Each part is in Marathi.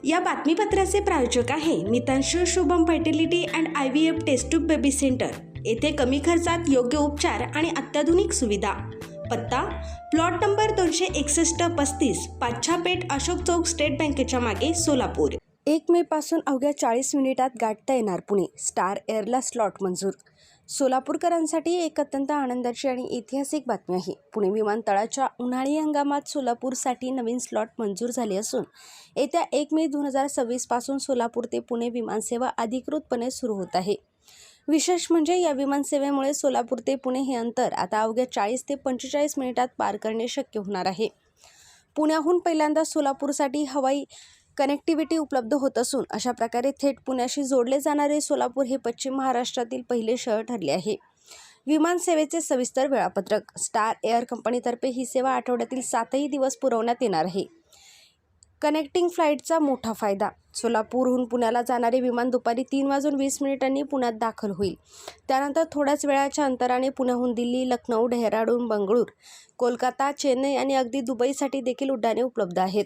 या बातमीपत्राचे प्रायोजक आहे Mitanshu Shubham fertility and IVF test tube baby centre. येथे कमी खर्चात योग्य उपचार आणि अत्याधुनिक सुविधा। पत्ता plot number 261-35 Pachhapeth Ashok Chowk state बँकेच्या मागे सोलापूर। 1 मे पासून अवघ्या 40 मिनिटात गाठता येणार पुणे। स्टार एअरला स्लॉट मंजूर। सोलापूरकरांसाठी एक अत्यंत आनंदाची आणि ऐतिहासिक बातमी आहे। पुणे विमानतळाच्या उन्हाळी हंगामात सोलापूरसाठी नवीन स्लॉट मंजूर झाले असून येत्या 1 मे 2026 पासून सोलापूर ते पुणे विमानसेवा अधिकृतपणे सुरू होत आहे। विशेष म्हणजे या विमानसेवेमुळे सोलापूर ते पुणे हे अंतर आता अवघ्या 40 ते 45 मिनिटात पार करणे शक्य होणार आहे। पुण्याहून पहिल्यांदा सोलापूरसाठी हवाई कनेक्टिव्हिटी उपलब्ध होत असून अशा प्रकारे थेट पुण्याशी जोडले जाणारे सोलापूर हे पश्चिम महाराष्ट्रातील पहिले शहर ठरले आहे। विमान सेवेचे सविस्तर वेळापत्रक। स्टार एअर कंपनीतर्फे ही सेवा आठवड्यातील 7ही दिवस पुरवण्यात येणार आहे। कनेक्टिंग फ्लाईटचा मोठा फायदा। सोलापूरहून पुण्याला जाणारे विमान दुपारी 3:20 पुण्यात दाखल होईल। त्यानंतर थोड्याच वेळाच्या अंतराने पुण्याहून दिल्ली, लखनौ, डेहराडून, बंगळूर, कोलकाता, चेन्नई आणि अगदी दुबईसाठी देखील उड्डाणे उपलब्ध आहेत।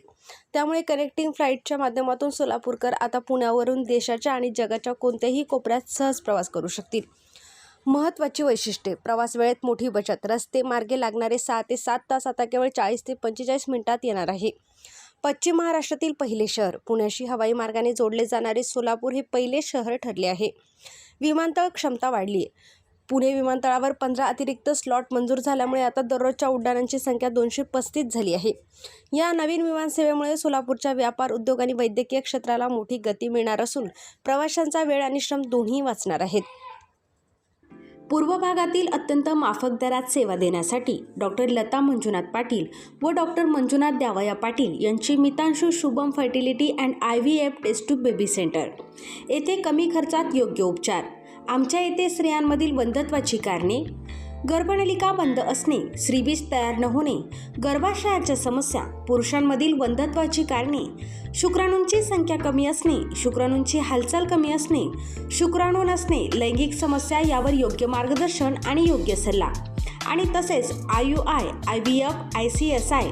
त्यामुळे कनेक्टिंग फ्लाईटच्या माध्यमातून सोलापूरकर आता पुण्यावरून देशाच्या आणि जगाच्या कोणत्याही कोपऱ्यात सहज प्रवास करू शकतील। महत्त्वाची वैशिष्ट्ये। प्रवास वेळेत मोठी बचत। रस्ते मार्गे लागणारे 6 ते 7 तास आता केवळ 40 ते 45 मिनिटात येणार आहे। पश्चिम महाराष्ट्रातील पहिले शहर। पुण्याशी हवाई मार्गाने जोडले जाणारे सोलापूर हे पहिले शहर ठरले आहे। विमानतळ क्षमता वाढली आहे। पुणे विमानतळावर 15 अतिरिक्त स्लॉट मंजूर झाल्यामुळे आता दररोजच्या उड्डाणांची संख्या 235 झाली आहे। या नवीन विमानसेवेमुळे सोलापूरच्या व्यापार, उद्योग आणि वैद्यकीय क्षेत्राला मोठी गती मिळणार असून प्रवाशांचा वेळ आणि श्रम दोन्ही वाचणार आहेत। पूर्व भागातील अत्यंत माफक दरात सेवा देण्यासाठी डॉक्टर लता मंजुनाथ पाटील व डॉक्टर मंजुनाथ द्यावया पाटील यांची Mitanshu Shubham fertility and IVF test tube baby centre. येथे कमी खर्चात योग्य उपचार। आमच्या येथे स्त्रियांमधील वंध्यत्वाची कारणे, गर्भनलिका बंद असणे, श्रीबीज तयार न होणे, गर्भाशयाच्या समस्या, पुरुषांमधील वंध्यत्वाची कारणे, शुक्राणूंची संख्या कमी असणे, शुक्राणूंची हालचाल कमी असणे, शुक्राणू नसणे, लैंगिक समस्या यावर योग्य मार्गदर्शन आणि योग्य सल्ला आणि तसेच IUI, IVF, ICSI,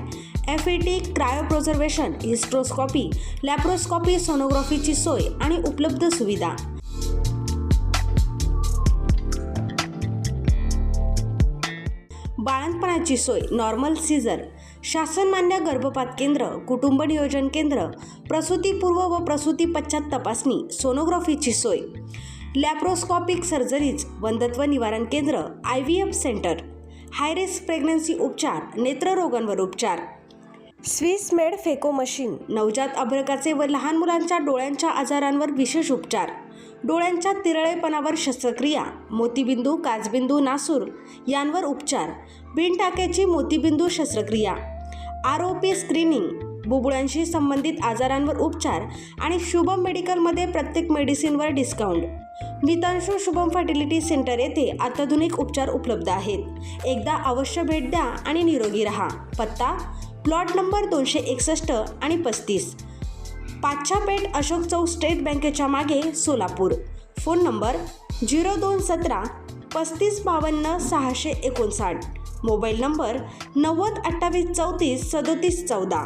FET, क्रायोप्रिझर्वेशन, हिस्ट्रोस्कॉपी, लॅप्रोस्कॉपी, सोनोग्राफीची सोय आणि उपलब्ध सुविधा। बाळंतपणाची सोय, नॉर्मल सीझर, शासनमान्य गर्भपात केंद्र, कुटुंब नियोजन केंद्र, प्रसूतीपूर्व व प्रसूती पश्चात तपासणी, सोनोग्राफीची सोय, लॅप्रोस्कॉपिक सर्जरीज, वंध्यत्व निवारण केंद्र, IVF centre, high risk pregnancy उपचार, नेत्ररोगांवर उपचार, स्विस मेड फेको मशीन, नवजात अर्भकाचे व लहान मुलांच्या डोळ्यांच्या आजारांवर विशेष उपचार, डोळ्यांच्या तिरळेपणावर शस्त्रक्रिया, मोतीबिंदू, काचबिंदू, नासूर यांवर उपचार, बिनटाक्याची मोतीबिंदू शस्त्रक्रिया, ROP स्क्रीनिंग, बुबुळांशी संबंधित आजारांवर उपचार आणि शुभम मेडिकलमध्ये प्रत्येक मेडिसिनवर डिस्काउंट। मितांशू शुभम फर्टिलिटी सेंटर येथे अत्याधुनिक उपचार उपलब्ध आहेत। एकदा अवश्य भेट द्या आणि निरोगी रहा। पत्ता प्लॉट नंबर 261 आणि 35 पाच्छापेठ अशोक चौक स्टेट बँकेच्या मागे Solapur. Phone number 0217 3552 659। Mobile number 90 28 34 37 14।